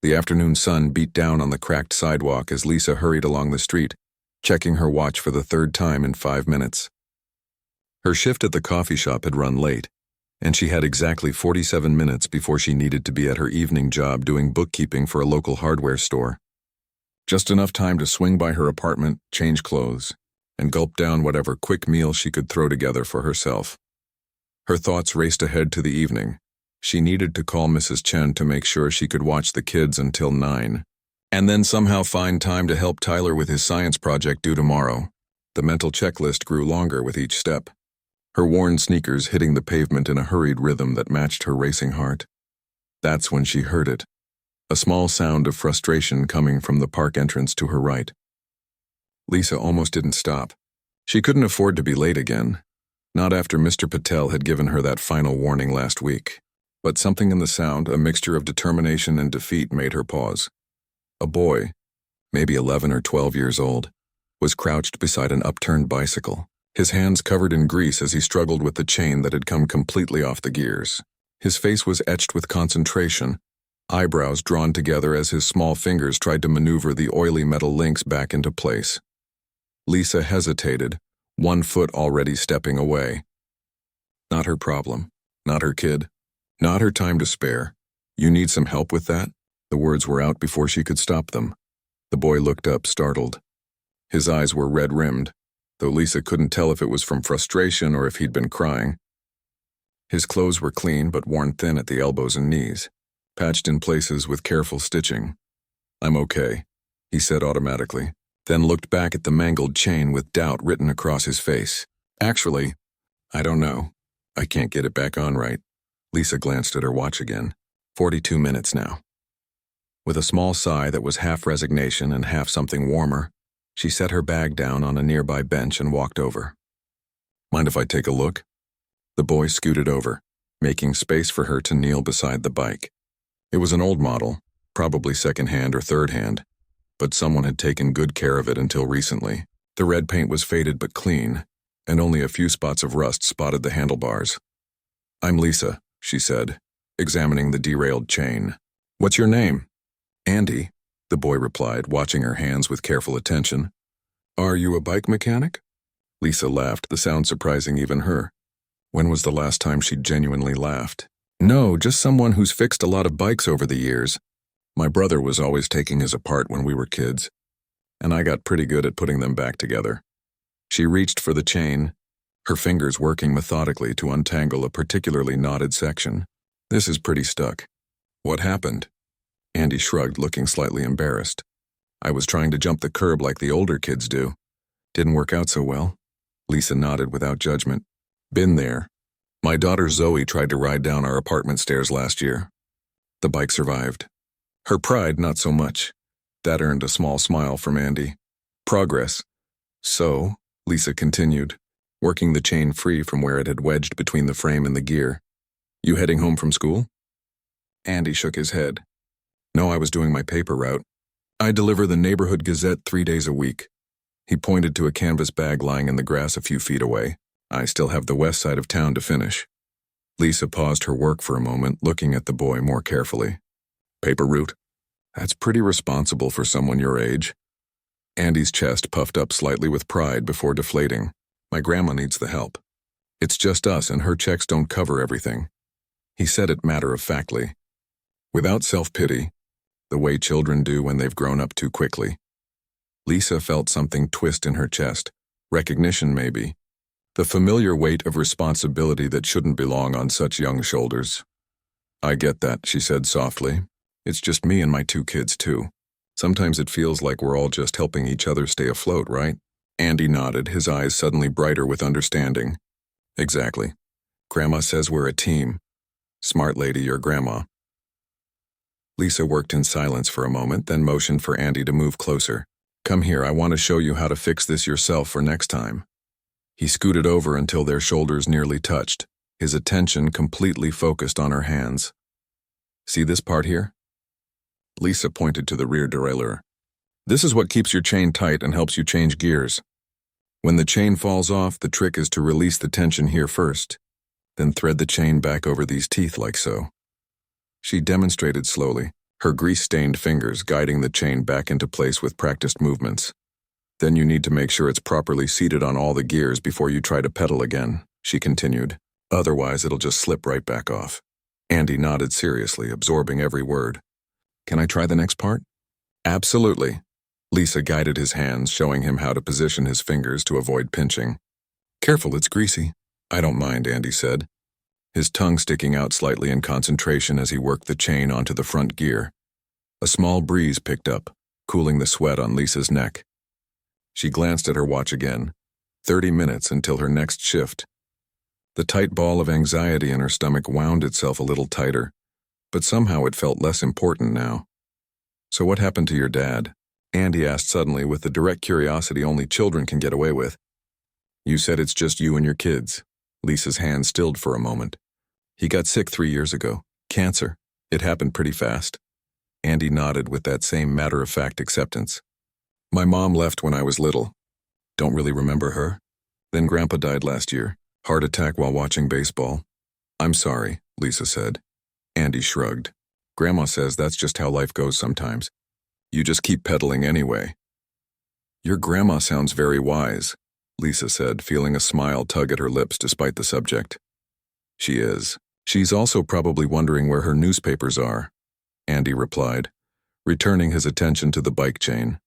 The afternoon sun beat down on the cracked sidewalk as Lisa hurried along the street, checking her watch for the third time in 5 minutes. Her shift at the coffee shop had run late, and she had exactly 47 minutes before she needed to be at her evening job doing bookkeeping for a local hardware store. Just enough time to swing by her apartment, change clothes, and gulp down whatever quick meal she could throw together for herself. Her thoughts raced ahead to the evening. She needed to call Mrs. Chen to make sure she could watch the kids until 9, and then somehow find time to help Tyler with his science project due tomorrow. The mental checklist grew longer with each step, her worn sneakers hitting the pavement in a hurried rhythm that matched her racing heart. That's when she heard it, a small sound of frustration coming from the park entrance to her right. Lisa almost didn't stop. She couldn't afford to be late again, not after Mr. Patel had given her that final warning last week. But something in the sound, a mixture of determination and defeat, made her pause. A boy, maybe 11 or 12 years old, was crouched beside an upturned bicycle, his hands covered in grease as he struggled with the chain that had come completely off the gears. His face was etched with concentration, eyebrows drawn together as his small fingers tried to maneuver the oily metal links back into place. Lisa hesitated, one foot already stepping away. Not her problem, not her kid. Not her time to spare. You need some help with that? The words were out before she could stop them. The boy looked up, startled. His eyes were red-rimmed, though Lisa couldn't tell if it was from frustration or if he'd been crying. His clothes were clean but worn thin at the elbows and knees, patched in places with careful stitching. "I'm okay," he said automatically, then looked back at the mangled chain with doubt written across his face. "Actually, I don't know. I can't get it back on right." Lisa glanced at her watch again. 42 minutes now. With a small sigh that was half resignation and half something warmer, she set her bag down on a nearby bench and walked over. "Mind if I take a look?" The boy scooted over, making space for her to kneel beside the bike. It was an old model, probably second-hand or third-hand, but someone had taken good care of it until recently. The red paint was faded but clean, and only a few spots of rust spotted the handlebars. "I'm Lisa," she said, examining the derailed chain. "What's your name?" "Andy," the boy replied, watching her hands with careful attention. "Are you a bike mechanic?" Lisa laughed, the sound surprising even her. When was the last time she'd genuinely laughed? "No, just someone who's fixed a lot of bikes over the years. My brother was always taking his apart when we were kids, and I got pretty good at putting them back together." She reached for the chain, her fingers working methodically to untangle a particularly knotted section. "This is pretty stuck." "What happened?" Andy shrugged, looking slightly embarrassed. "I was trying to jump the curb like the older kids do. Didn't work out so well." Lisa nodded without judgment. "Been there. My daughter Zoe tried to ride down our apartment stairs last year. The bike survived. Her pride, not so much." That earned a small smile from Andy. "Progress." "So," Lisa continued, working the chain free from where it had wedged between the frame and the gear. "You heading home from school?" Andy shook his head. "No, I was doing my paper route. I deliver the neighborhood Gazette 3 days a week." He pointed to a canvas bag lying in the grass a few feet away. "I still have the west side of town to finish." Lisa paused her work for a moment, looking at the boy more carefully. "Paper route? That's pretty responsible for someone your age." Andy's chest puffed up slightly with pride before deflating. "My grandma needs the help. It's just us and her checks don't cover everything." He said it matter-of-factly, without self-pity, the way children do when they've grown up too quickly. Lisa felt something twist in her chest, recognition maybe, the familiar weight of responsibility that shouldn't belong on such young shoulders. "I get that," she said softly. "It's just me and my 2 kids too. Sometimes it feels like we're all just helping each other stay afloat, right?" Andy nodded, his eyes suddenly brighter with understanding. "Exactly. Grandma says we're a team. Smart lady, your grandma." Lisa worked in silence for a moment, then motioned for Andy to move closer. "Come here, I want to show you how to fix this yourself for next time." He scooted over until their shoulders nearly touched, his attention completely focused on her hands. "See this part here?" Lisa pointed to the rear derailleur. "This is what keeps your chain tight and helps you change gears. When the chain falls off, the trick is to release the tension here first, then thread the chain back over these teeth like so." She demonstrated slowly, her grease-stained fingers guiding the chain back into place with practiced movements. Then you need to make sure it's properly seated on all the gears before you try to pedal again, she continued. Otherwise, it'll just slip right back off. Andy nodded seriously, absorbing every word. Can I try the next part? Absolutely. Lisa guided his hands, showing him how to position his fingers to avoid pinching. Careful, it's greasy. I don't mind, Andy said, his tongue sticking out slightly in concentration as he worked the chain onto the front gear. A small breeze picked up, cooling the sweat on Lisa's neck. She glanced at her watch again. 30 minutes until her next shift. The tight ball of anxiety in her stomach wound itself a little tighter, but somehow it felt less important now. So what happened to your dad? Andy asked suddenly with the direct curiosity only children can get away with. You said it's just you and your kids. Lisa's hand stilled for a moment. He got sick 3 years ago. Cancer. It happened pretty fast. Andy nodded with that same matter-of-fact acceptance. My mom left when I was little. Don't really remember her. Then Grandpa died last year. Heart attack while watching baseball. I'm sorry, Lisa said. Andy shrugged. Grandma says that's just how life goes sometimes. You just keep pedaling anyway. Your grandma sounds very wise, Lisa said, feeling a smile tug at her lips despite the subject. She is. She's also probably wondering where her newspapers are, Andy replied, returning his attention to the bike chain.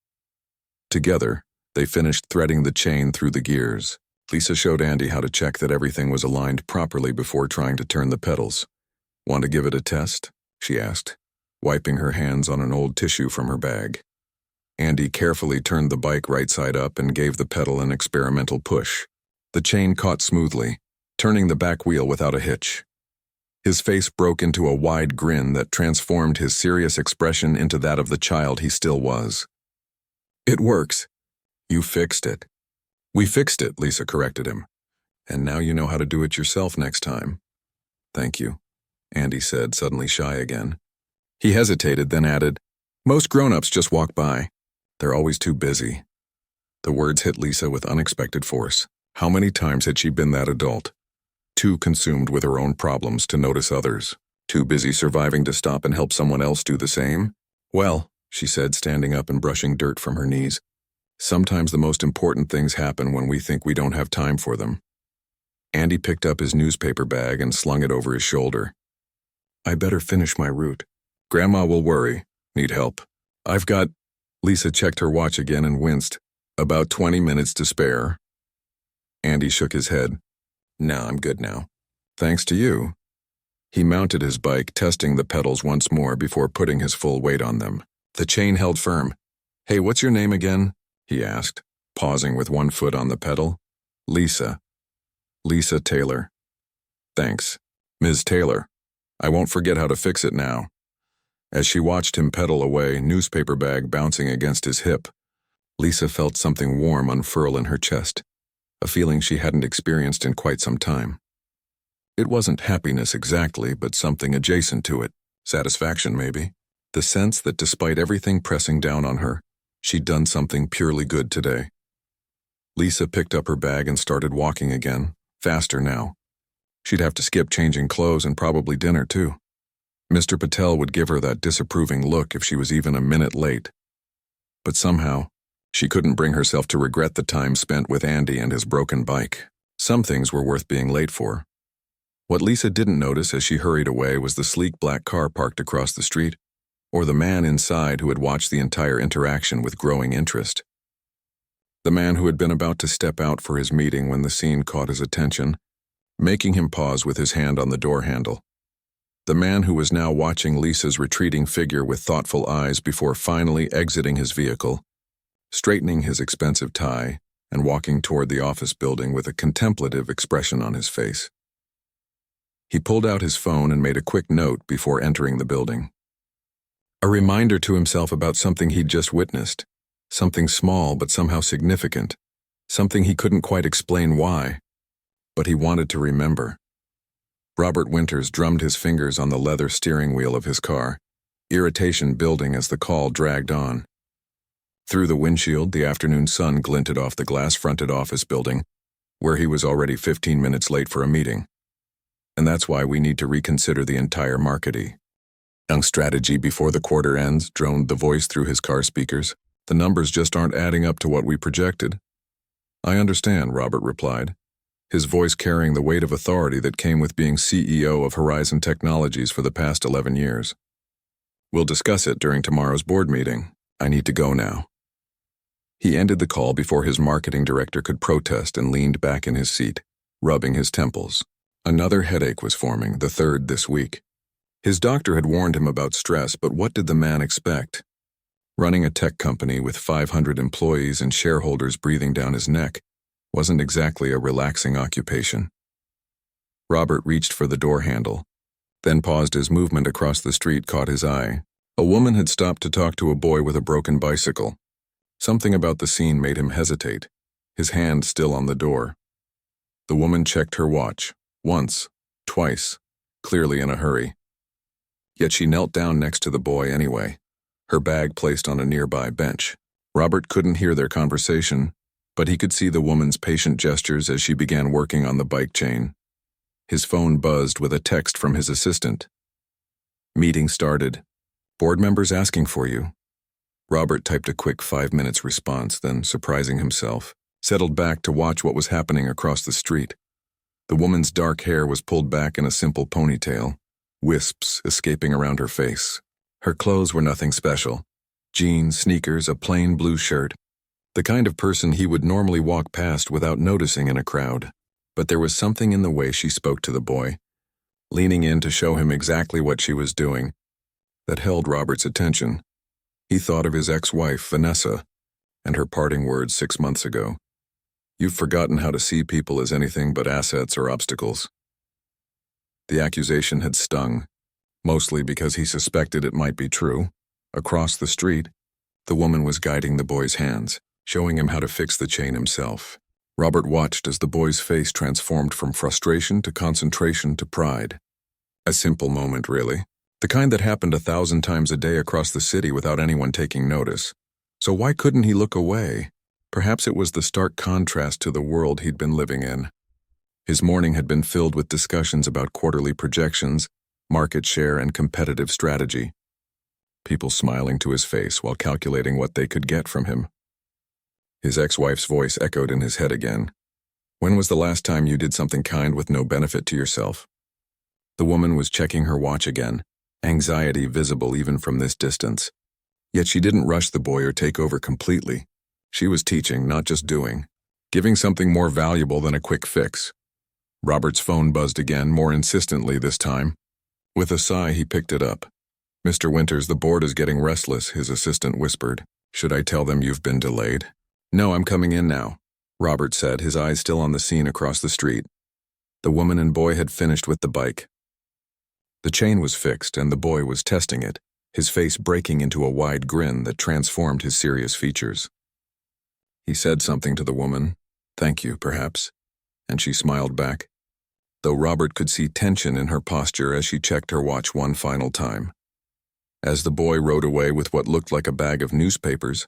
Together, they finished threading the chain through the gears. Lisa showed Andy how to check that everything was aligned properly before trying to turn the pedals. Want to give it a test? She asked, wiping her hands on an old tissue from her bag. Andy carefully turned the bike right side up and gave the pedal an experimental push. The chain caught smoothly, turning the back wheel without a hitch. His face broke into a wide grin that transformed his serious expression into that of the child he still was. It works. You fixed it. We fixed it, Lisa corrected him. And now you know how to do it yourself next time. Thank you, Andy said, suddenly shy again. He hesitated, then added, Most grown-ups just walk by. They're always too busy. The words hit Lisa with unexpected force. How many times had she been that adult? Too consumed with her own problems to notice others. Too busy surviving to stop and help someone else do the same? Well, she said, standing up and brushing dirt from her knees. Sometimes the most important things happen when we think we don't have time for them. Andy picked up his newspaper bag and slung it over his shoulder. I better finish my route. Grandma will worry. Need help. I've got... Lisa checked her watch again and winced. About 20 minutes to spare. Andy shook his head. Nah, I'm good now. Thanks to you. He mounted his bike, testing the pedals once more before putting his full weight on them. The chain held firm. Hey, what's your name again? He asked, pausing with one foot on the pedal. Lisa. Lisa Taylor. Thanks, Ms. Taylor. I won't forget how to fix it now. As she watched him pedal away, newspaper bag bouncing against his hip, Lisa felt something warm unfurl in her chest, a feeling she hadn't experienced in quite some time. It wasn't happiness exactly, but something adjacent to it. Satisfaction, maybe. The sense that despite everything pressing down on her, she'd done something purely good today. Lisa picked up her bag and started walking again, faster now. She'd have to skip changing clothes and probably dinner, too. Mr. Patel would give her that disapproving look if she was even a minute late. But somehow, she couldn't bring herself to regret the time spent with Andy and his broken bike. Some things were worth being late for. What Lisa didn't notice as she hurried away was the sleek black car parked across the street, or the man inside who had watched the entire interaction with growing interest. The man who had been about to step out for his meeting when the scene caught his attention, making him pause with his hand on the door handle. The man who was now watching Lisa's retreating figure with thoughtful eyes before finally exiting his vehicle, straightening his expensive tie, and walking toward the office building with a contemplative expression on his face. He pulled out his phone and made a quick note before entering the building. A reminder to himself about something he'd just witnessed, something small but somehow significant, something he couldn't quite explain why, but he wanted to remember. Robert Winters drummed his fingers on the leather steering wheel of his car, irritation building as the call dragged on. Through the windshield, the afternoon sun glinted off the glass-fronted office building, where he was already 15 minutes late for a meeting. And that's why we need to reconsider the entire marketing. Young strategy before the quarter ends, droned the voice through his car speakers. The numbers just aren't adding up to what we projected. I understand, Robert replied, his voice carrying the weight of authority that came with being CEO of Horizon Technologies for the past 11 years. We'll discuss it during tomorrow's board meeting. I need to go now. He ended the call before his marketing director could protest and leaned back in his seat, rubbing his temples. Another headache was forming, the third this week. His doctor had warned him about stress, but what did the man expect? Running a tech company with 500 employees and shareholders breathing down his neck wasn't exactly a relaxing occupation. Robert reached for the door handle, then paused as movement across the street caught his eye. A woman had stopped to talk to a boy with a broken bicycle. Something about the scene made him hesitate, his hand still on the door. The woman checked her watch, once, twice, clearly in a hurry. Yet she knelt down next to the boy anyway, her bag placed on a nearby bench. Robert couldn't hear their conversation, but he could see the woman's patient gestures as she began working on the bike chain. His phone buzzed with a text from his assistant. Meeting started. Board members asking for you. Robert typed a quick 5 minutes response, then, surprising himself, settled back to watch what was happening across the street. The woman's dark hair was pulled back in a simple ponytail, wisps escaping around her face. Her clothes were nothing special. Jeans, sneakers, a plain blue shirt. The kind of person he would normally walk past without noticing in a crowd. But there was something in the way she spoke to the boy, leaning in to show him exactly what she was doing, that held Robert's attention. He thought of his ex-wife, Vanessa, and her parting words 6 months ago. You've forgotten how to see people as anything but assets or obstacles. The accusation had stung, mostly because he suspected it might be true. Across the street, the woman was guiding the boy's hands, showing him how to fix the chain himself. Robert watched as the boy's face transformed from frustration to concentration to pride. A simple moment, really. The kind that happened 1,000 times a day across the city without anyone taking notice. So why couldn't he look away? Perhaps it was the stark contrast to the world he'd been living in. His morning had been filled with discussions about quarterly projections, market share, and competitive strategy. People smiling to his face while calculating what they could get from him. His ex-wife's voice echoed in his head again. When was the last time you did something kind with no benefit to yourself? The woman was checking her watch again, anxiety visible even from this distance. Yet she didn't rush the boy or take over completely. She was teaching, not just doing, giving something more valuable than a quick fix. Robert's phone buzzed again, more insistently this time. With a sigh, he picked it up. Mr. Winters, the board is getting restless, his assistant whispered. Should I tell them you've been delayed? No, I'm coming in now, Robert said, his eyes still on the scene across the street. The woman and boy had finished with the bike. The chain was fixed, and the boy was testing it, his face breaking into a wide grin that transformed his serious features. He said something to the woman, thank you, perhaps, and she smiled back, though Robert could see tension in her posture as she checked her watch one final time. As the boy rode away with what looked like a bag of newspapers,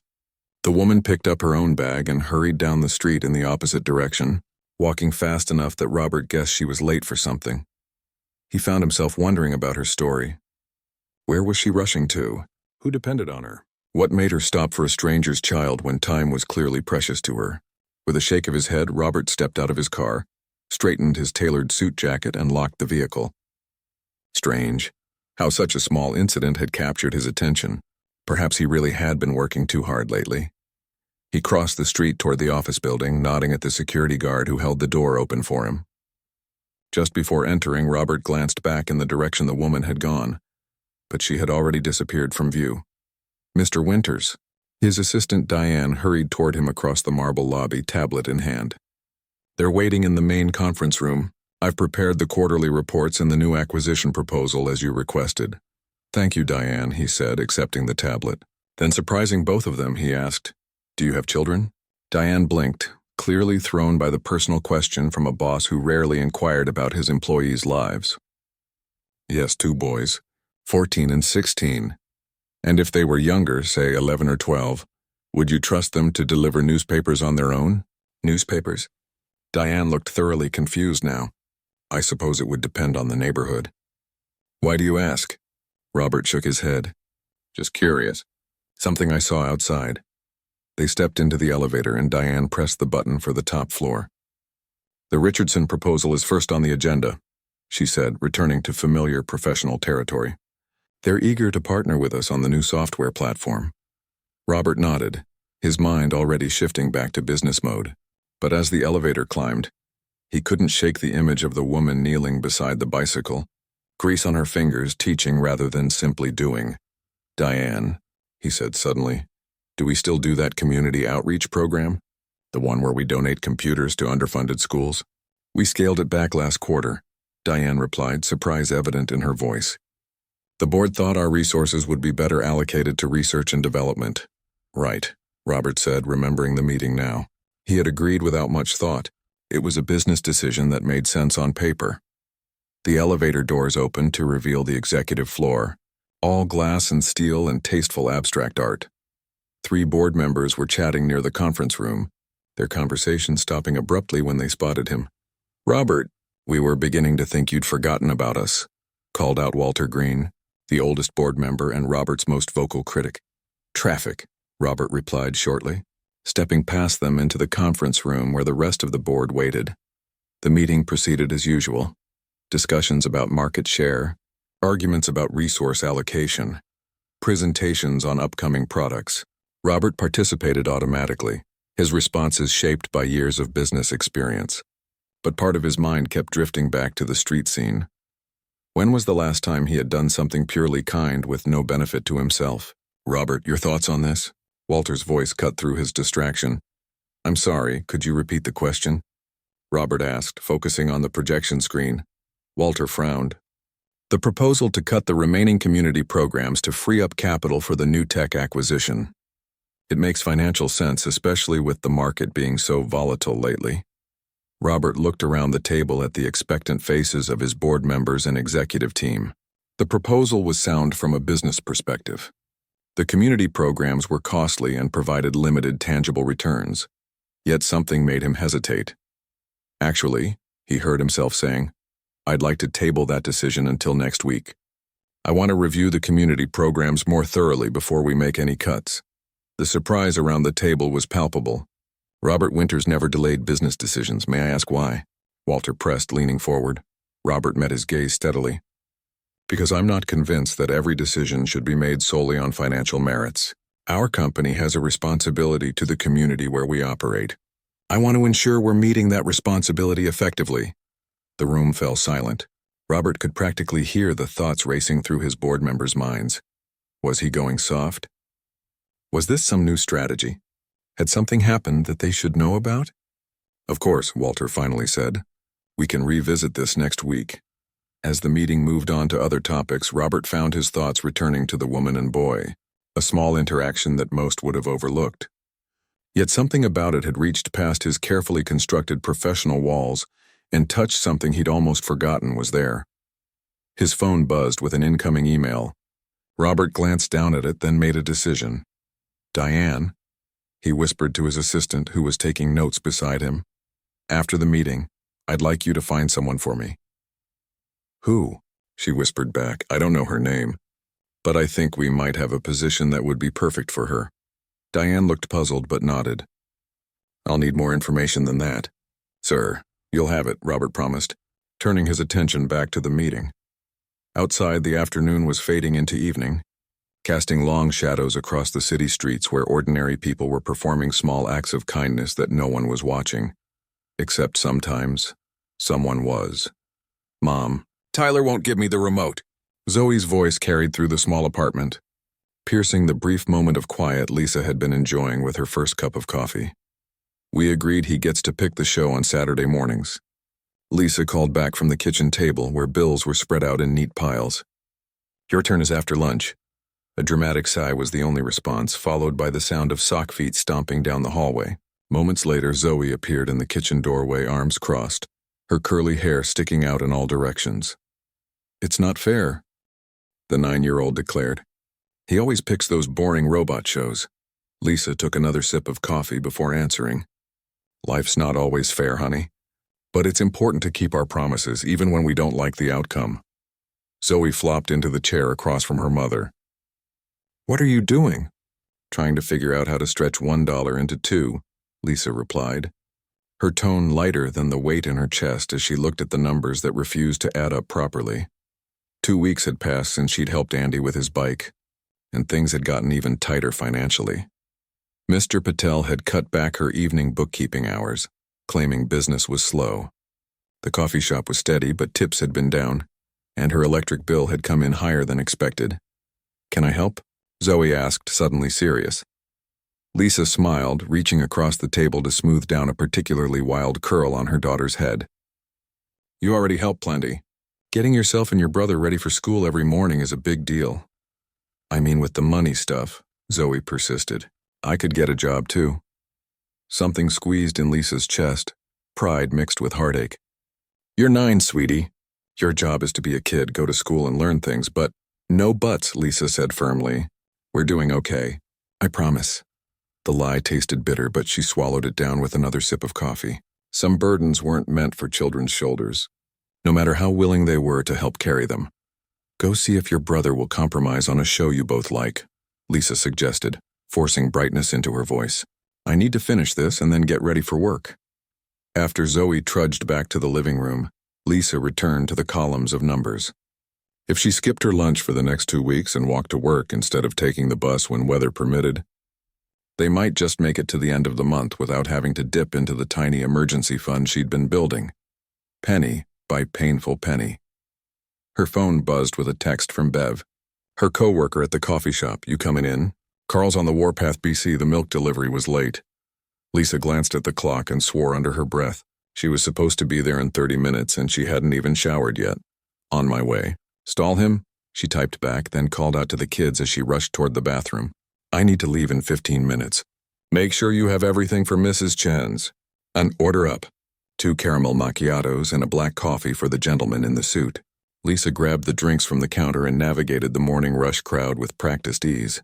the woman picked up her own bag and hurried down the street in the opposite direction, walking fast enough that Robert guessed she was late for something. He found himself wondering about her story. Where was she rushing to? Who depended on her? What made her stop for a stranger's child when time was clearly precious to her? With a shake of his head, Robert stepped out of his car, straightened his tailored suit jacket, and locked the vehicle. Strange, how such a small incident had captured his attention. Perhaps he really had been working too hard lately. He crossed the street toward the office building, nodding at the security guard who held the door open for him. Just before entering, Robert glanced back in the direction the woman had gone, but she had already disappeared from view. Mr. Winters. His assistant Diane hurried toward him across the marble lobby, tablet in hand. They're waiting in the main conference room. I've prepared the quarterly reports and the new acquisition proposal as you requested. Thank you, Diane, he said, accepting the tablet. Then surprising both of them, he asked, do you have children? Diane blinked, clearly thrown by the personal question from a boss who rarely inquired about his employees' lives. Yes, 2 boys, 14 and 16. And if they were younger, say 11 or 12, would you trust them to deliver newspapers on their own? Newspapers? Diane looked thoroughly confused now. I suppose it would depend on the neighborhood. Why do you ask? Robert shook his head. Just curious. Something I saw outside. They stepped into the elevator and Diane pressed the button for the top floor. The Richardson proposal is first on the agenda, she said, returning to familiar professional territory. They're eager to partner with us on the new software platform. Robert nodded, his mind already shifting back to business mode. But as the elevator climbed, he couldn't shake the image of the woman kneeling beside the bicycle, grease on her fingers, teaching rather than simply doing. Diane, he said suddenly, do we still do that community outreach program? The one where we donate computers to underfunded schools? We scaled it back last quarter, Diane replied, surprise evident in her voice. The board thought our resources would be better allocated to research and development. Right, Robert said, remembering the meeting now. He had agreed without much thought. It was a business decision that made sense on paper. The elevator doors opened to reveal the executive floor, all glass and steel and tasteful abstract art. 3 board members were chatting near the conference room, their conversation stopping abruptly when they spotted him. Robert, we were beginning to think you'd forgotten about us, called out Walter Green, the oldest board member and Robert's most vocal critic. Traffic, Robert replied shortly, stepping past them into the conference room where the rest of the board waited. The meeting proceeded as usual. Discussions about market share, arguments about resource allocation, presentations on upcoming products. Robert participated automatically, his responses shaped by years of business experience. But part of his mind kept drifting back to the street scene. When was the last time he had done something purely kind with no benefit to himself? Robert, your thoughts on this? Walter's voice cut through his distraction. I'm sorry, could you repeat the question? Robert asked, focusing on the projection screen. Walter frowned. The proposal to cut the remaining community programs to free up capital for the new tech acquisition. It makes financial sense, especially with the market being so volatile lately. Robert looked around the table at the expectant faces of his board members and executive team. The proposal was sound from a business perspective. The community programs were costly and provided limited tangible returns. Yet something made him hesitate. Actually, he heard himself saying, I'd like to table that decision until next week. I want to review the community programs more thoroughly before we make any cuts. The surprise around the table was palpable. Robert Winters never delayed business decisions. May I ask why? Walter pressed, leaning forward. Robert met his gaze steadily. Because I'm not convinced that every decision should be made solely on financial merits. Our company has a responsibility to the community where we operate. I want to ensure we're meeting that responsibility effectively. The room fell silent. Robert could practically hear the thoughts racing through his board members' minds. Was he going soft? Was this some new strategy? Had something happened that they should know about? Of course, Walter finally said. We can revisit this next week. As the meeting moved on to other topics, Robert found his thoughts returning to the woman and boy, a small interaction that most would have overlooked. Yet something about it had reached past his carefully constructed professional walls and touched something he'd almost forgotten was there. His phone buzzed with an incoming email. Robert glanced down at it, then made a decision. Diane, he whispered to his assistant who was taking notes beside him. After the meeting, I'd like you to find someone for me. Who? She whispered back. I don't know her name, but I think we might have a position that would be perfect for her. Diane looked puzzled but nodded. I'll need more information than that. Sir, you'll have it, Robert promised, turning his attention back to the meeting. Outside, the afternoon was fading into evening, casting long shadows across the city streets where ordinary people were performing small acts of kindness that no one was watching. Except sometimes, someone was. Mom, Tyler won't give me the remote. Zoe's voice carried through the small apartment, piercing the brief moment of quiet Lisa had been enjoying with her first cup of coffee. We agreed he gets to pick the show on Saturday mornings. Lisa called back from the kitchen table where bills were spread out in neat piles. Your turn is after lunch. A dramatic sigh was the only response, followed by the sound of sock feet stomping down the hallway. Moments later, Zoe appeared in the kitchen doorway, arms crossed, her curly hair sticking out in all directions. It's not fair, the 9-year-old declared. He always picks those boring robot shows. Lisa took another sip of coffee before answering. Life's not always fair, honey. But it's important to keep our promises even when we don't like the outcome. Zoe flopped into the chair across from her mother. "What are you doing?" "Trying to figure out how to stretch $1 into two," Lisa replied, her tone lighter than the weight in her chest as she looked at the numbers that refused to add up properly. 2 weeks had passed since she'd helped Andy with his bike, and things had gotten even tighter financially. Mr. Patel had cut back her evening bookkeeping hours, claiming business was slow. The coffee shop was steady, but tips had been down, and her electric bill had come in higher than expected. "Can I help?" Zoe asked, suddenly serious. Lisa smiled, reaching across the table to smooth down a particularly wild curl on her daughter's head. "You already help plenty. Getting yourself and your brother ready for school every morning is a big deal." "I mean with the money stuff," Zoe persisted. "I could get a job too." Something squeezed in Lisa's chest, pride mixed with heartache. "You're 9, sweetie. Your job is to be a kid, go to school and learn things, but—" "No buts," Lisa said firmly. "We're doing okay. I promise." The lie tasted bitter, but she swallowed it down with another sip of coffee. Some burdens weren't meant for children's shoulders, no matter how willing they were to help carry them. "Go see if your brother will compromise on a show you both like," Lisa suggested, forcing brightness into her voice. "I need to finish this and then get ready for work." After Zoe trudged back to the living room, Lisa returned to the columns of numbers. If she skipped her lunch for the next 2 weeks and walked to work instead of taking the bus when weather permitted, they might just make it to the end of the month without having to dip into the tiny emergency fund she'd been building, penny by painful penny. Her phone buzzed with a text from Bev, her coworker at the coffee shop. "You coming in? Carl's on the Warpath, BC. The milk delivery was late." Lisa glanced at the clock and swore under her breath. She was supposed to be there in 30 minutes and she hadn't even showered yet. "On my way." "Stall him?" she typed back, then called out to the kids as she rushed toward the bathroom. "I need to leave in 15 minutes. Make sure you have everything for Mrs. Chen's. And order up 2 caramel macchiatos and a black coffee for the gentleman in the suit." Lisa grabbed the drinks from the counter and navigated the morning rush crowd with practiced ease.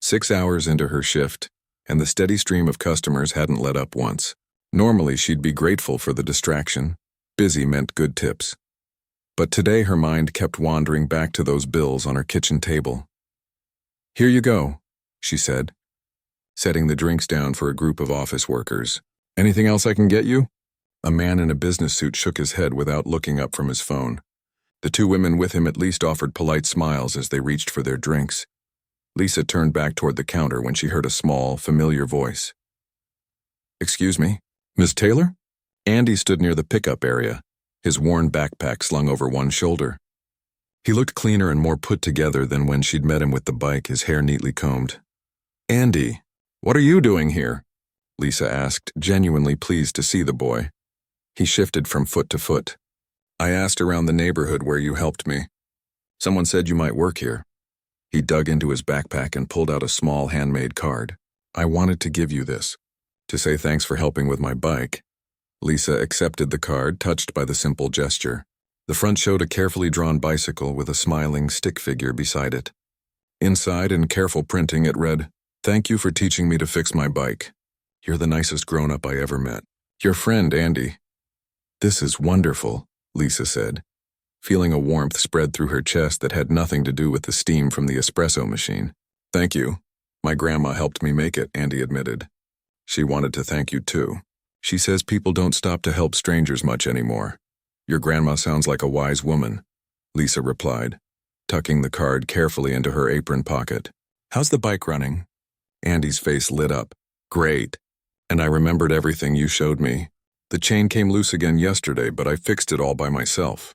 6 hours into her shift, and the steady stream of customers hadn't let up once. Normally she'd be grateful for the distraction. Busy meant good tips. But today her mind kept wandering back to those bills on her kitchen table. "Here you go," she said, setting the drinks down for a group of office workers. "Anything else I can get you?" A man in a business suit shook his head without looking up from his phone. The 2 women with him at least offered polite smiles as they reached for their drinks. Lisa turned back toward the counter when she heard a small, familiar voice. "Excuse me, Miss Taylor?" Andy stood near the pickup area, his worn backpack slung over one shoulder. He looked cleaner and more put together than when she'd met him with the bike, his hair neatly combed. "Andy, what are you doing here?" Lisa asked, genuinely pleased to see the boy. He shifted from foot to foot. "I asked around the neighborhood where you helped me. Someone said you might work here." He dug into his backpack and pulled out a small handmade card. "I wanted to give you this, to say thanks for helping with my bike." Lisa accepted the card, touched by the simple gesture. The front showed a carefully drawn bicycle with a smiling stick figure beside it. Inside, in careful printing, it read, "Thank you for teaching me to fix my bike. You're the nicest grown-up I ever met. Your friend, Andy." "This is wonderful," Lisa said, feeling a warmth spread through her chest that had nothing to do with the steam from the espresso machine. "Thank you. My grandma helped me make it," Andy admitted. "She wanted to thank you too. She says people don't stop to help strangers much anymore." "Your grandma sounds like a wise woman," Lisa replied, tucking the card carefully into her apron pocket. "How's the bike running?" Andy's face lit up. "Great. And I remembered everything you showed me. The chain came loose again yesterday, but I fixed it all by myself."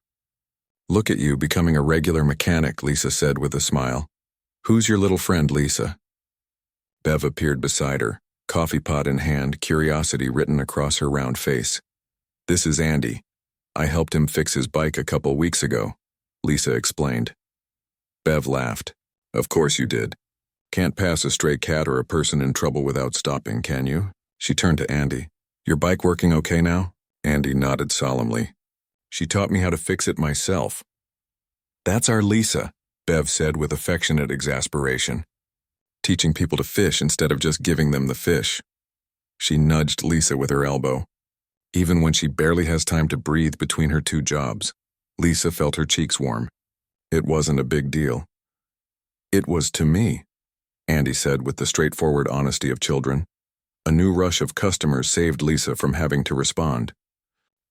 "Look at you becoming a regular mechanic," Lisa said with a smile. "Who's your little friend, Lisa?" Bev appeared beside her, coffee pot in hand, curiosity written across her round face. "This is Andy. I helped him fix his bike a couple weeks ago," Lisa explained. Bev laughed. "Of course you did. Can't pass a stray cat or a person in trouble without stopping, can you?" She turned to Andy. "Your bike working okay now?" Andy nodded solemnly. "She taught me how to fix it myself." "That's our Lisa," Bev said with affectionate exasperation. "Teaching people to fish instead of just giving them the fish." She nudged Lisa with her elbow. Even when she barely has time to breathe between her 2 jobs, Lisa felt her cheeks warm. It wasn't a big deal. It was to me, Andy said with the straightforward honesty of children. A new rush of customers saved Lisa from having to respond.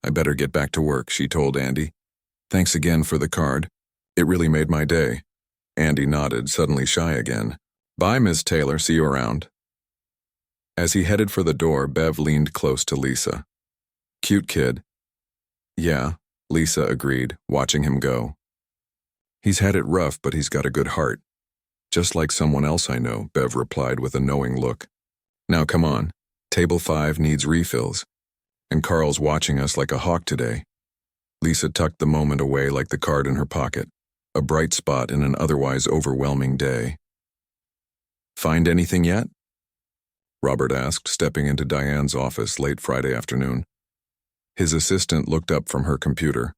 I better get back to work, she told Andy. Thanks again for the card. It really made my day. Andy nodded, suddenly shy again. Bye, Miss Taylor, see you around. As he headed for the door, Bev leaned close to Lisa. Cute kid. Yeah, Lisa agreed, watching him go. He's had it rough, but he's got a good heart. Just like someone else I know, Bev replied with a knowing look. Now come on, table 5 needs refills. And Carl's watching us like a hawk today. Lisa tucked the moment away like the card in her pocket, a bright spot in an otherwise overwhelming day. Find anything yet? Robert asked, stepping into Diane's office late Friday afternoon. His assistant looked up from her computer,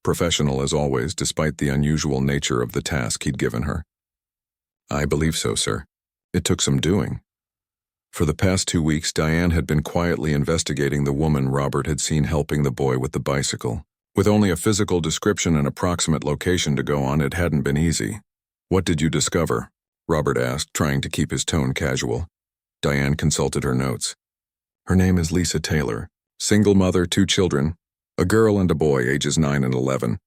professional as always despite the unusual nature of the task he'd given her. I believe so, sir. It took some doing. For the past 2 weeks, Diane had been quietly investigating the woman Robert had seen helping the boy with the bicycle. With only a physical description and approximate location to go on, it hadn't been easy. What did you discover? Robert asked, trying to keep his tone casual. Diane consulted her notes. Her name is Lisa Taylor. Single mother, 2 children, a girl and a boy ages 9 and 11.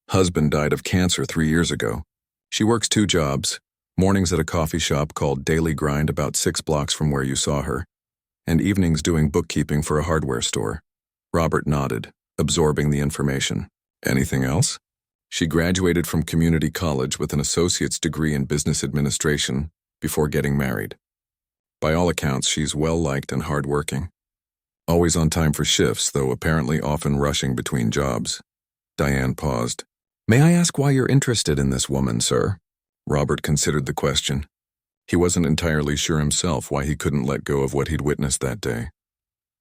Husband died of cancer 3 years ago. She works 2 jobs, mornings at a coffee shop called Daily Grind about 6 blocks from where you saw her, and evenings doing bookkeeping for a hardware store. Robert nodded, absorbing the information. Anything else? She graduated from community college with an associate's degree in business administration before getting married. By all accounts, she's well-liked and hard-working. Always on time for shifts, though apparently often rushing between jobs. Diane paused. May I ask why you're interested in this woman, sir? Robert considered the question. He wasn't entirely sure himself why he couldn't let go of what he'd witnessed that day.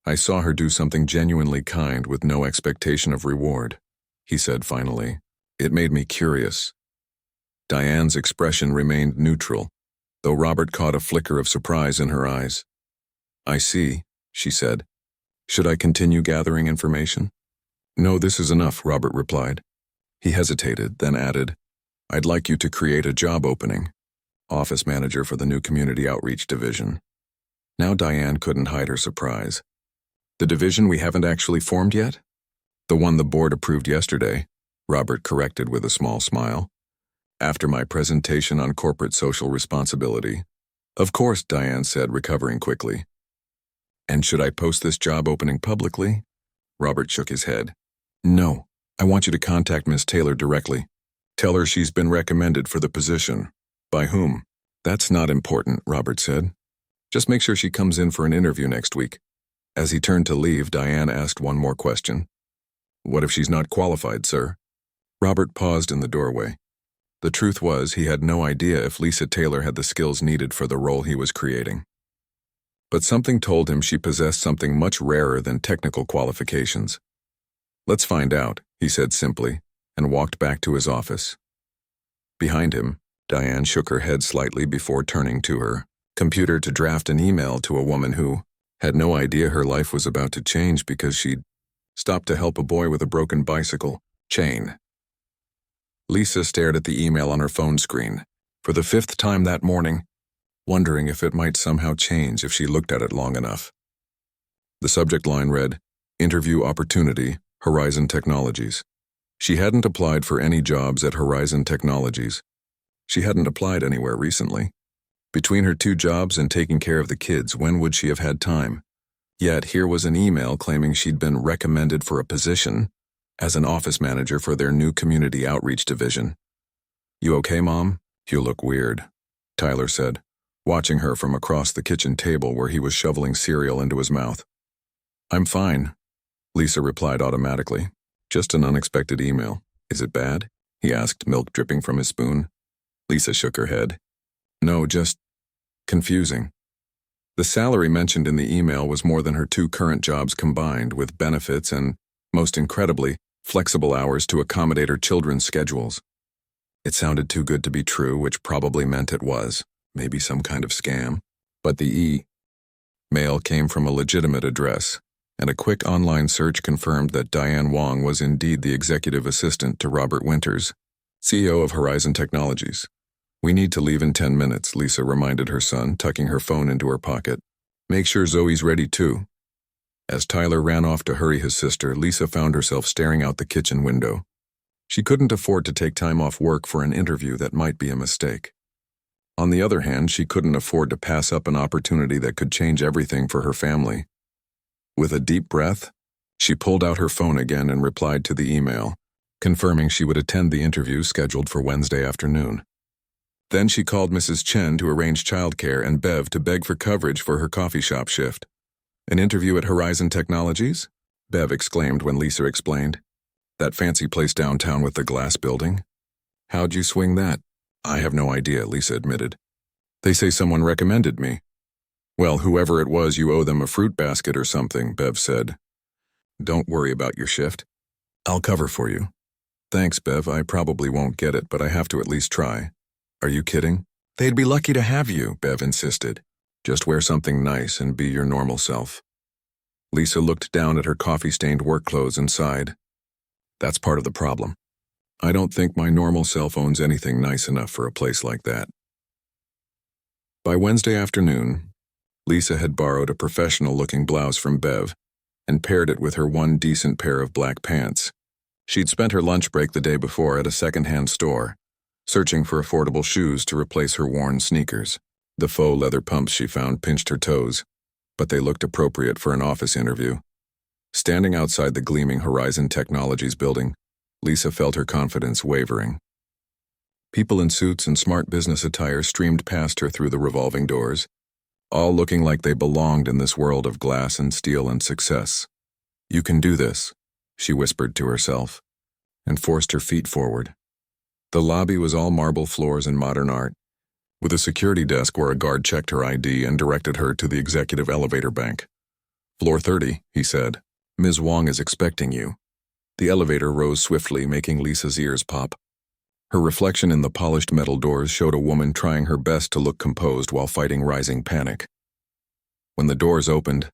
I saw her do something genuinely kind with no expectation of reward, he said finally. It made me curious. Diane's expression remained neutral, though Robert caught a flicker of surprise in her eyes. I see, she said. Should I continue gathering information? No, this is enough, Robert replied. He hesitated, then added, I'd like you to create a job opening. Office manager for the new Community Outreach Division. Now Diane couldn't hide her surprise. The division we haven't actually formed yet? The one the board approved yesterday, Robert corrected with a small smile. After my presentation on corporate social responsibility. Of course, Diane said, recovering quickly. And should I post this job opening publicly? Robert shook his head. No, I want you to contact Miss Taylor directly. Tell her she's been recommended for the position. By whom? That's not important, Robert said. Just make sure she comes in for an interview next week. As he turned to leave, Diane asked one more question. What if she's not qualified, sir? Robert paused in the doorway. The truth was, he had no idea if Lisa Taylor had the skills needed for the role he was creating. But something told him she possessed something much rarer than technical qualifications. Let's find out, he said simply, and walked back to his office. Behind him, Diane shook her head slightly before turning to her computer to draft an email to a woman who had no idea her life was about to change because she'd stopped to help a boy with a broken bicycle chain. Lisa stared at the email on her phone screen, for the 5th time that morning, wondering if it might somehow change if she looked at it long enough. The subject line read, Interview Opportunity, Horizon Technologies. She hadn't applied for any jobs at Horizon Technologies. She hadn't applied anywhere recently. Between her 2 jobs and taking care of the kids, when would she have had time? Yet here was an email claiming she'd been recommended for a position as an office manager for their new Community Outreach Division. You okay, Mom? You look weird, Tyler said, watching her from across the kitchen table where he was shoveling cereal into his mouth. I'm fine, Lisa replied automatically. Just an unexpected email. Is it bad? He asked, milk dripping from his spoon. Lisa shook her head. No, just confusing. The salary mentioned in the email was more than her 2 current jobs combined, with benefits and, most incredibly, flexible hours to accommodate her children's schedules. It sounded too good to be true, which probably meant it was. Maybe some kind of scam. But the mail came from a legitimate address, and a quick online search confirmed that Diane Wong was indeed the executive assistant to Robert Winters, CEO of Horizon Technologies. We need to leave in 10 minutes, Lisa reminded her son, tucking her phone into her pocket. Make sure Zoe's ready too. As Tyler ran off to hurry his sister, Lisa found herself staring out the kitchen window. She couldn't afford to take time off work for an interview that might be a mistake. On the other hand, she couldn't afford to pass up an opportunity that could change everything for her family. With a deep breath, she pulled out her phone again and replied to the email, confirming she would attend the interview scheduled for Wednesday afternoon. Then she called Mrs. Chen to arrange childcare and Bev to beg for coverage for her coffee shop shift. An interview at Horizon Technologies? Bev exclaimed when Lisa explained. That fancy place downtown with the glass building? How'd you swing that? I have no idea, Lisa admitted. They say someone recommended me. Well, whoever it was, you owe them a fruit basket or something, Bev said. Don't worry about your shift. I'll cover for you. Thanks, Bev. I probably won't get it, but I have to at least try. Are you kidding? They'd be lucky to have you, Bev insisted. Just wear something nice and be your normal self. Lisa looked down at her coffee-stained work clothes and sighed. That's part of the problem. I don't think my normal self owns anything nice enough for a place like that. By Wednesday afternoon, Lisa had borrowed a professional-looking blouse from Bev and paired it with her one decent pair of black pants. She'd spent her lunch break the day before at a second-hand store, searching for affordable shoes to replace her worn sneakers. The faux leather pumps she found pinched her toes, but they looked appropriate for an office interview. Standing outside the gleaming Horizon Technologies building, Lisa felt her confidence wavering. People in suits and smart business attire streamed past her through the revolving doors, all looking like they belonged in this world of glass and steel and success. You can do this, she whispered to herself, and forced her feet forward. The lobby was all marble floors and modern art, with a security desk where a guard checked her ID and directed her to the executive elevator bank. Floor 30, he said. Ms. Wong is expecting you. The elevator rose swiftly, making Lisa's ears pop. Her reflection in the polished metal doors showed a woman trying her best to look composed while fighting rising panic. When the doors opened,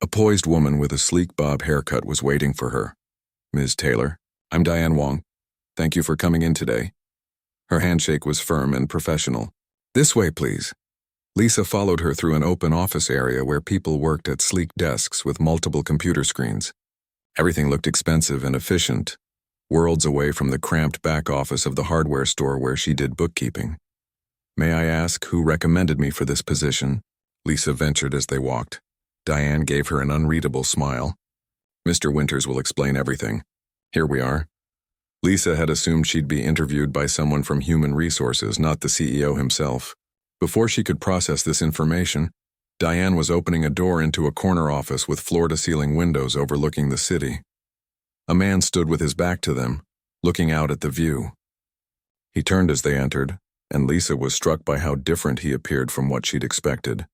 a poised woman with a sleek bob haircut was waiting for her. Ms. Taylor, I'm Diane Wong. Thank you for coming in today. Her handshake was firm and professional. This way, please. Lisa followed her through an open office area where people worked at sleek desks with multiple computer screens. Everything looked expensive and efficient, worlds away from the cramped back office of the hardware store where she did bookkeeping. May I ask who recommended me for this position? Lisa ventured as they walked. Diane gave her an unreadable smile. Mr. Winters will explain everything. Here we are. Lisa had assumed she'd be interviewed by someone from Human Resources, not the CEO himself. Before she could process this information, Diane was opening a door into a corner office with floor-to-ceiling windows overlooking the city. A man stood with his back to them, looking out at the view. He turned as they entered, and Lisa was struck by how different he appeared from what she'd expected.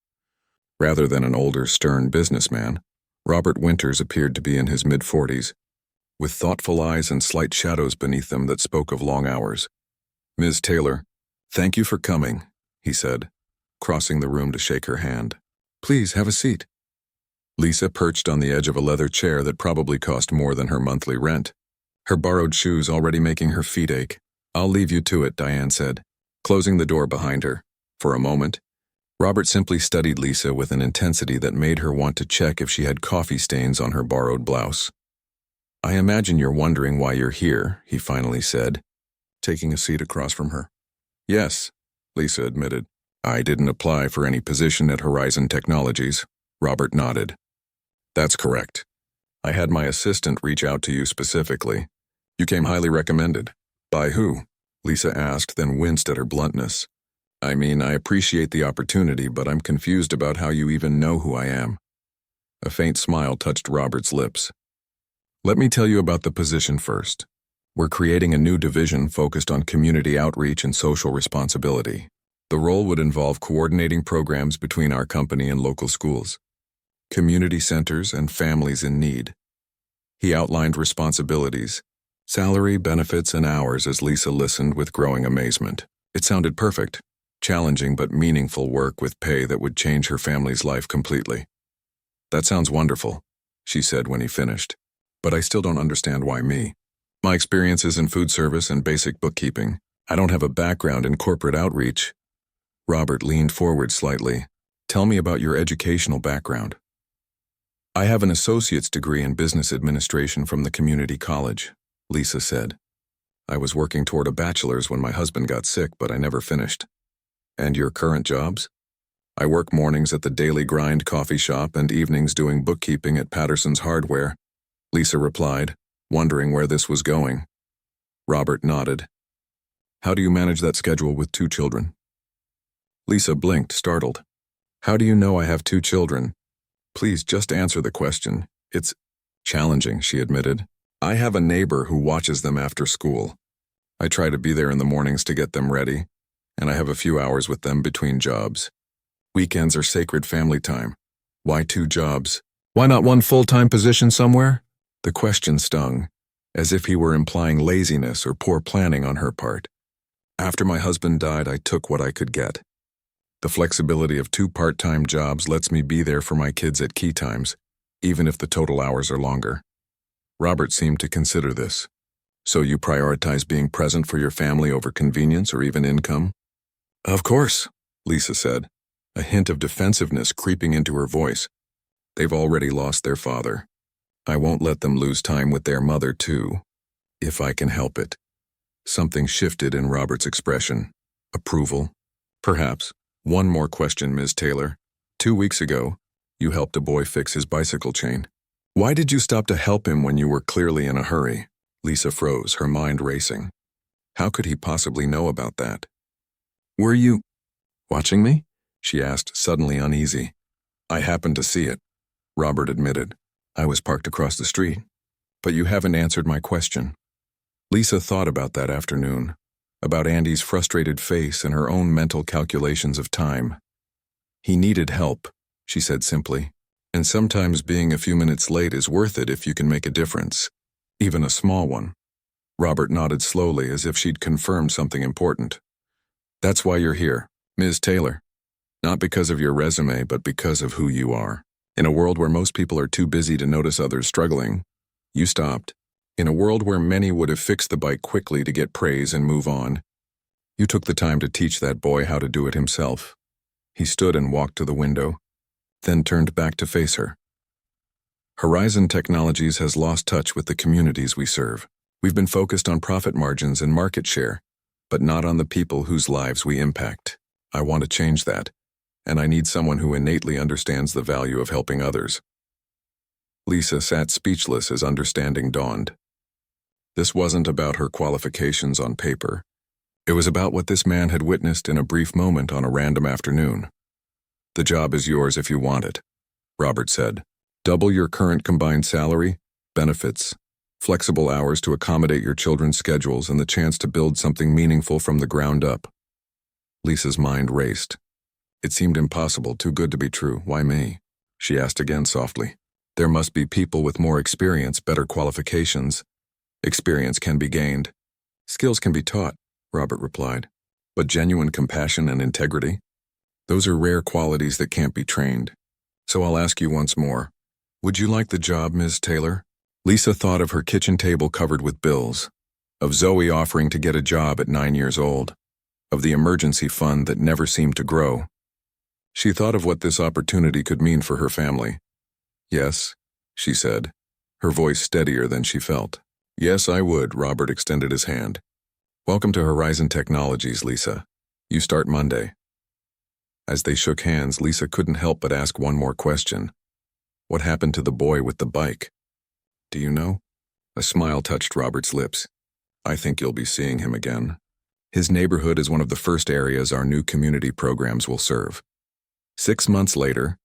Rather than an older, stern businessman, Robert Winters appeared to be in his mid-40s, with thoughtful eyes and slight shadows beneath them that spoke of long hours. Ms. Taylor, thank you for coming, he said, crossing the room to shake her hand. Please have a seat. Lisa perched on the edge of a leather chair that probably cost more than her monthly rent, her borrowed shoes already making her feet ache. I'll leave you to it, Diane said, closing the door behind her. For a moment, Robert simply studied Lisa with an intensity that made her want to check if she had coffee stains on her borrowed blouse. I imagine you're wondering why you're here, he finally said, taking a seat across from her. Yes, Lisa admitted. I didn't apply for any position at Horizon Technologies, Robert nodded. That's correct. I had my assistant reach out to you specifically. You came highly recommended. By who? Lisa asked, then winced at her bluntness. I mean, I appreciate the opportunity, but I'm confused about how you even know who I am. A faint smile touched Robert's lips. Let me tell you about the position first. We're creating a new division focused on community outreach and social responsibility. The role would involve coordinating programs between our company and local schools, community centers, and families in need. He outlined responsibilities, salary, benefits, and hours as Lisa listened with growing amazement. It sounded perfect, challenging but meaningful work with pay that would change her family's life completely. That sounds wonderful, she said when he finished, but I still don't understand why me. My experience is in food service and basic bookkeeping. I don't have a background in corporate outreach. Robert leaned forward slightly. Tell me about your educational background. I have an associate's degree in business administration from the community college, Lisa said. I was working toward a bachelor's when my husband got sick, but I never finished. And your current jobs? I work mornings at the Daily Grind coffee shop and evenings doing bookkeeping at Patterson's Hardware, Lisa replied, wondering where this was going. Robert nodded. How do you manage that schedule with 2 children? Lisa blinked, startled. How do you know I have 2 children? Please just answer the question. It's challenging, she admitted. I have a neighbor who watches them after school. I try to be there in the mornings to get them ready, and I have a few hours with them between jobs. Weekends are sacred family time. Why 2 jobs? Why not one full-time position somewhere? The question stung, as if he were implying laziness or poor planning on her part. After my husband died, I took what I could get. The flexibility of 2 part-time jobs lets me be there for my kids at key times, even if the total hours are longer. Robert seemed to consider this. So you prioritize being present for your family over convenience or even income? Of course, Lisa said, a hint of defensiveness creeping into her voice. They've already lost their father. I won't let them lose time with their mother, too, if I can help it. Something shifted in Robert's expression. Approval? Perhaps. One more question, Ms. Taylor. 2 weeks ago, you helped a boy fix his bicycle chain. Why did you stop to help him when you were clearly in a hurry? Lisa froze, her mind racing. How could he possibly know about that? Were you watching me? She asked, suddenly uneasy. I happened to see it, Robert admitted. I was parked across the street. But you haven't answered my question. Lisa thought about that afternoon, about Andy's frustrated face and her own mental calculations of time. He needed help, she said simply, and sometimes being a few minutes late is worth it if you can make a difference, even a small one. Robert nodded slowly as if she'd confirmed something important. That's why you're here, Ms. Taylor. Not because of your resume, but because of who you are. In a world where most people are too busy to notice others struggling, you stopped. In a world where many would have fixed the bike quickly to get praise and move on, you took the time to teach that boy how to do it himself. He stood and walked to the window, then turned back to face her. Horizon Technologies has lost touch with the communities we serve. We've been focused on profit margins and market share, but not on the people whose lives we impact. I want to change that, and I need someone who innately understands the value of helping others. Lisa sat speechless as understanding dawned. This wasn't about her qualifications on paper. It was about what this man had witnessed in a brief moment on a random afternoon. The job is yours if you want it, Robert said. Double your current combined salary, benefits, flexible hours to accommodate your children's schedules, and the chance to build something meaningful from the ground up. Lisa's mind raced. It seemed impossible, too good to be true. Why me? She asked again softly. There must be people with more experience, better qualifications. Experience can be gained. Skills can be taught, Robert replied. But genuine compassion and integrity? Those are rare qualities that can't be trained. So I'll ask you once more. Would you like the job, Ms. Taylor? Lisa thought of her kitchen table covered with bills, of Zoe offering to get a job at 9 years old, of the emergency fund that never seemed to grow. She thought of what this opportunity could mean for her family. Yes, she said, her voice steadier than she felt. Yes, I would, Robert extended his hand. Welcome to Horizon Technologies, Lisa. You start Monday. As they shook hands, Lisa couldn't help but ask one more question. What happened to the boy with the bike? Do you know? A smile touched Robert's lips. I think you'll be seeing him again. His neighborhood is one of the first areas our new community programs will serve. 6 months later,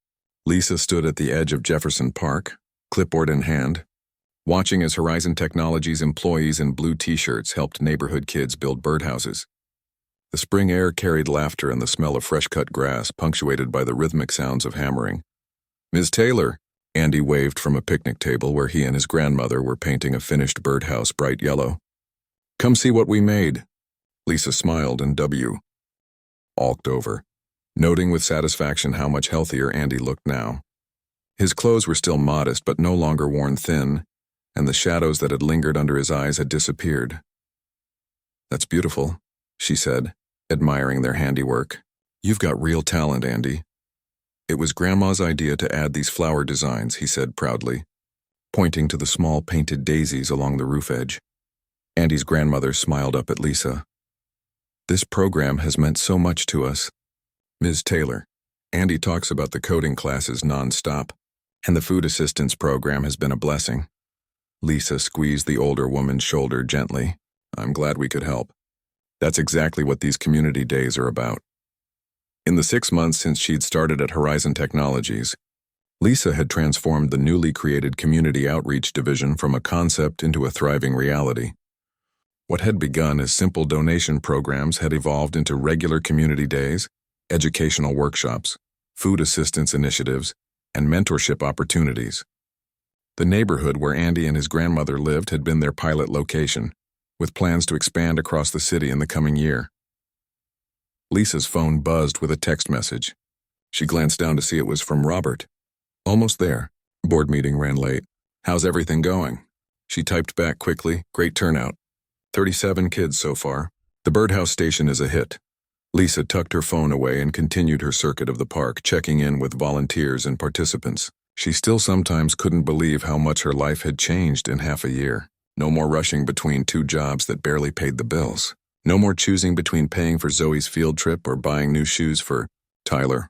Lisa stood at the edge of Jefferson Park, clipboard in hand, watching as Horizon Technologies employees in blue t-shirts helped neighborhood kids build birdhouses. The spring air carried laughter and the smell of fresh-cut grass, punctuated by the rhythmic sounds of hammering. Ms. Taylor, Andy waved from a picnic table where he and his grandmother were painting a finished birdhouse bright yellow. Come see what we made. Lisa smiled and alked over, noting with satisfaction how much healthier Andy looked now. His clothes were still modest but no longer worn thin, and the shadows that had lingered under his eyes had disappeared. "That's beautiful," she said, admiring their handiwork. "You've got real talent, Andy." "It was Grandma's idea to add these flower designs," he said proudly, pointing to the small painted daisies along the roof edge. Andy's grandmother smiled up at Lisa. "This program has meant so much to us. Ms. Taylor, Andy talks about the coding classes non-stop, and the food assistance program has been a blessing." Lisa squeezed the older woman's shoulder gently. "I'm glad we could help. That's exactly what these community days are about." In the 6 months since she'd started at Horizon Technologies, Lisa had transformed the newly created Community Outreach Division from a concept into a thriving reality. What had begun as simple donation programs had evolved into regular community days, educational workshops, food assistance initiatives, and mentorship opportunities. The neighborhood where Andy and his grandmother lived had been their pilot location, with plans to expand across the city in the coming year. Lisa's phone buzzed with a text message. She glanced down to see it was from Robert. "Almost there. Board meeting ran late. How's everything going?" She typed back quickly. "Great turnout. 37 kids so far. The birdhouse station is a hit." Lisa tucked her phone away and continued her circuit of the park, checking in with volunteers and participants. She still sometimes couldn't believe how much her life had changed in half a year. No more rushing between 2 jobs that barely paid the bills. No more choosing between paying for Zoe's field trip or buying new shoes for Tyler.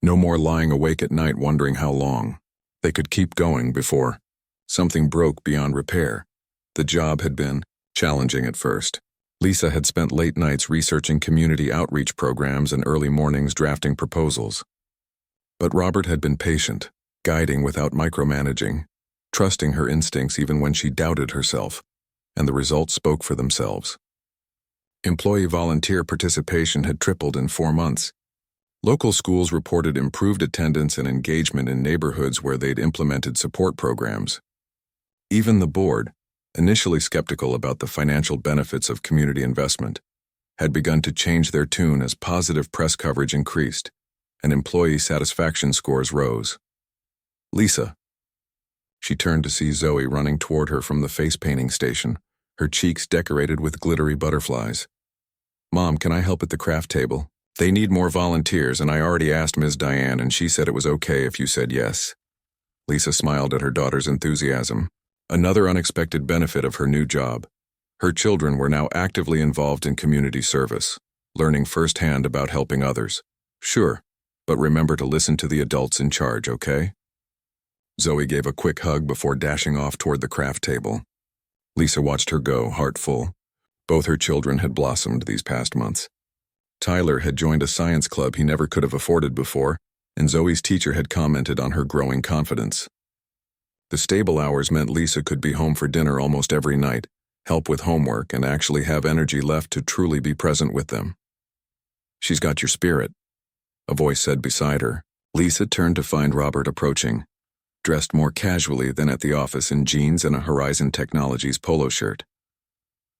No more lying awake at night wondering how long they could keep going before something broke beyond repair. The job had been challenging at first. Lisa had spent late nights researching community outreach programs and early mornings drafting proposals. But Robert had been patient, guiding without micromanaging, trusting her instincts even when she doubted herself, and the results spoke for themselves. Employee volunteer participation had tripled in 4 months. Local schools reported improved attendance and engagement in neighborhoods where they'd implemented support programs. Even the board, initially skeptical about the financial benefits of community investment, had begun to change their tune as positive press coverage increased and employee satisfaction scores rose. "Lisa." She turned to see Zoe running toward her from the face painting station, her cheeks decorated with glittery butterflies. "Mom, can I help at the craft table? They need more volunteers, and I already asked Ms. Diane, and she said it was okay if you said yes." Lisa smiled at her daughter's enthusiasm. Another unexpected benefit of her new job. Her children were now actively involved in community service, learning firsthand about helping others. "Sure, but remember to listen to the adults in charge, okay?" Zoe gave a quick hug before dashing off toward the craft table. Lisa watched her go, heart full. Both her children had blossomed these past months. Tyler had joined a science club he never could have afforded before, and Zoe's teacher had commented on her growing confidence. The stable hours meant Lisa could be home for dinner almost every night, help with homework, and actually have energy left to truly be present with them. "She's got your spirit," a voice said beside her. Lisa turned to find Robert approaching, dressed more casually than at the office in jeans and a Horizon Technologies polo shirt.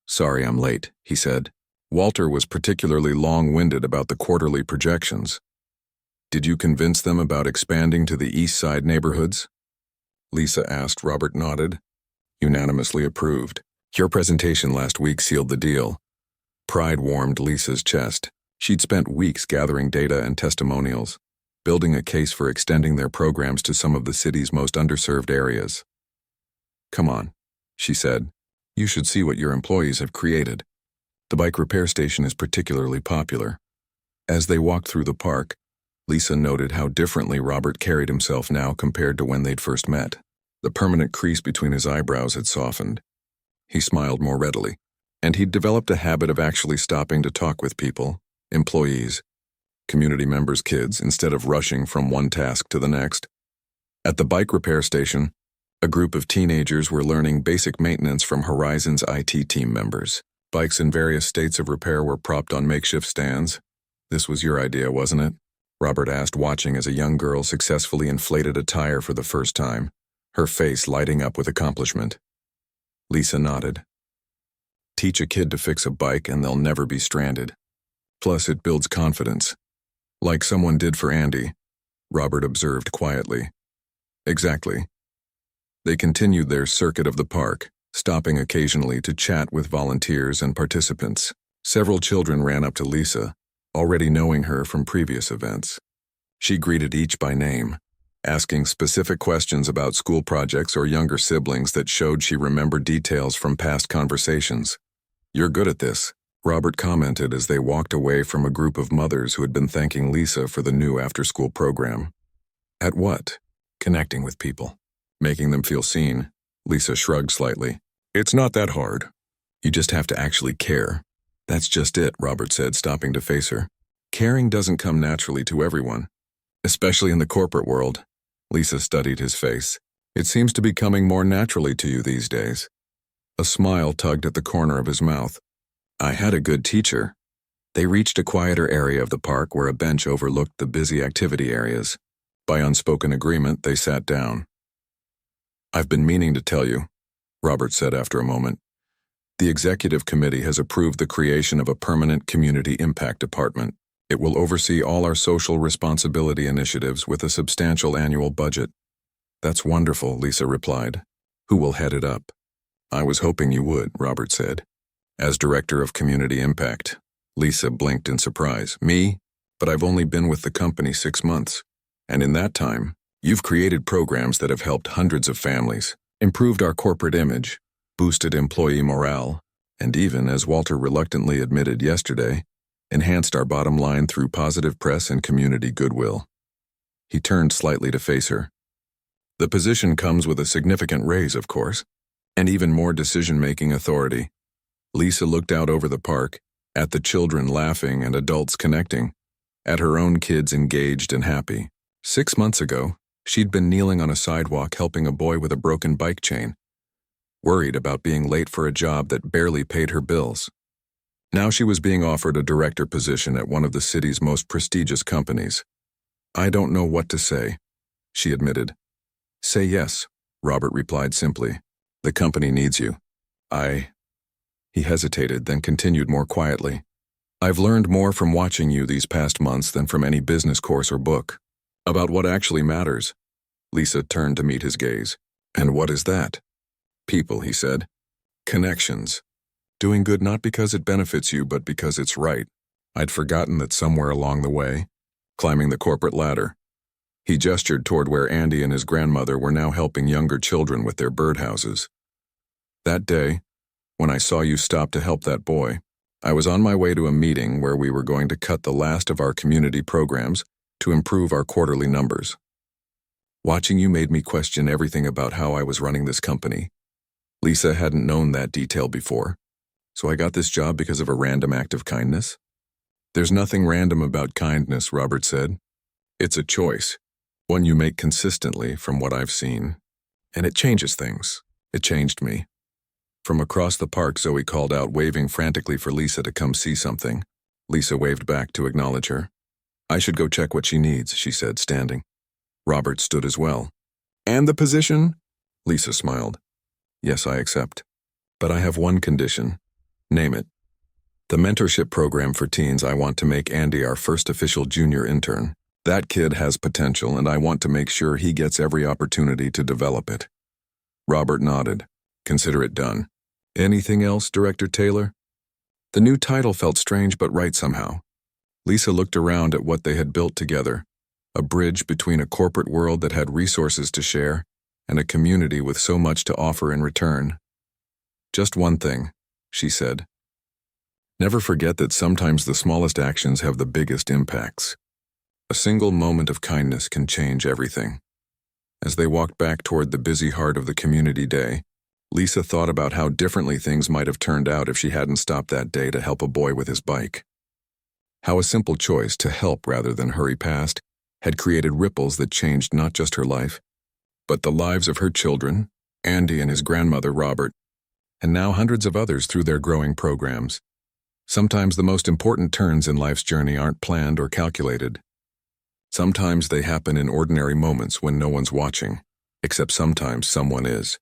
"Sorry I'm late," he said. Walter was particularly long-winded about the quarterly projections. "Did you convince them about expanding to the east side neighborhoods?" Lisa asked. Robert nodded, unanimously approved. "Your presentation last week sealed the deal." Pride warmed Lisa's chest. She'd spent weeks gathering data and testimonials, building a case for extending their programs to some of the city's most underserved areas. "Come on," she said. "You should see what your employees have created. The bike repair station is particularly popular." As they walked through the park, Lisa noted how differently Robert carried himself now compared to when they'd first met. The permanent crease between his eyebrows had softened. He smiled more readily, and he'd developed a habit of actually stopping to talk with people, employees, community members' kids, instead of rushing from one task to the next. At the bike repair station, a group of teenagers were learning basic maintenance from Horizon's IT team members. Bikes in various states of repair were propped on makeshift stands. "This was your idea, wasn't it?" Robert asked, watching as a young girl successfully inflated a tire for the first time, her face lighting up with accomplishment. Lisa nodded. "Teach a kid to fix a bike and they'll never be stranded. Plus, it builds confidence. Like someone did for Andy," Robert observed quietly. "Exactly. They continued their circuit of the park, stopping occasionally to chat with volunteers and participants. Several children ran up to Lisa, already knowing her from previous events. She greeted each by name, asking specific questions about school projects or younger siblings that showed she remembered details from past conversations. "You're good at this," Robert commented as they walked away from a group of mothers who had been thanking Lisa for the new after-school program. "At what?" "Connecting with people. Making them feel seen." Lisa shrugged slightly. "It's not that hard. You just have to actually care." "That's just it," Robert said, stopping to face her. "Caring doesn't come naturally to everyone, especially in the corporate world." Lisa studied his face. "It seems to be coming more naturally to you these days." A smile tugged at the corner of his mouth. "I had a good teacher." They reached a quieter area of the park where a bench overlooked the busy activity areas. By unspoken agreement, they sat down. "I've been meaning to tell you," Robert said after a moment. "The executive committee has approved the creation of a permanent community impact department. It will oversee all our social responsibility initiatives with a substantial annual budget." "That's wonderful," Lisa replied. "Who will head it up?" "I was hoping you would," Robert said. "As Director of Community Impact." Lisa blinked in surprise. "Me? But I've only been with the company 6 months. And in that time, you've created programs that have helped hundreds of families, improved our corporate image, boosted employee morale, and even, as Walter reluctantly admitted yesterday, enhanced our bottom line through positive press and community goodwill." He turned slightly to face her. "The position comes with a significant raise, of course, and even more decision-making authority." Lisa looked out over the park, at the children laughing and adults connecting, at her own kids engaged and happy. 6 months ago, she'd been kneeling on a sidewalk helping a boy with a broken bike chain, worried about being late for a job that barely paid her bills. Now she was being offered a director position at one of the city's most prestigious companies. "I don't know what to say," she admitted. "Say yes," Robert replied simply. "The company needs you." He hesitated, then continued more quietly. "I've learned more from watching you these past months than from any business course or book. About what actually matters." Lisa turned to meet his gaze. "And what is that?" "People," he said. "Connections. Doing good not because it benefits you, but because it's right." I'd forgotten that somewhere along the way, climbing the corporate ladder. He gestured toward where Andy and his grandmother were now helping younger children with their birdhouses. "That day, when I saw you stop to help that boy, I was on my way to a meeting where we were going to cut the last of our community programs to improve our quarterly numbers. Watching you made me question everything about how I was running this company." Lisa hadn't known that detail before. "So I got this job because of a random act of kindness?" "There's nothing random about kindness," Robert said. "It's a choice, one you make consistently from what I've seen. And it changes things. It changed me." From across the park, Zoe called out, waving frantically for Lisa to come see something. Lisa waved back to acknowledge her. "I should go check what she needs," she said, standing. Robert stood as well. "And the position?" Lisa smiled. "Yes, I accept. But I have one condition." "Name it." "The mentorship program for teens. I want to make Andy our first official junior intern. That kid has potential, and I want to make sure he gets every opportunity to develop it." Robert nodded. "Consider it done." "Anything else, Director Taylor?" The new title felt strange but right somehow. Lisa looked around at what they had built together, a bridge between a corporate world that had resources to share and a community with so much to offer in return. "Just one thing," she said. "Never forget that sometimes the smallest actions have the biggest impacts. A single moment of kindness can change everything." As they walked back toward the busy heart of the community day, Lisa thought about how differently things might have turned out if she hadn't stopped that day to help a boy with his bike. How a simple choice to help rather than hurry past had created ripples that changed not just her life, but the lives of her children, Andy and his grandmother Robert, and now hundreds of others through their growing programs. Sometimes the most important turns in life's journey aren't planned or calculated. Sometimes they happen in ordinary moments when no one's watching, except sometimes someone is.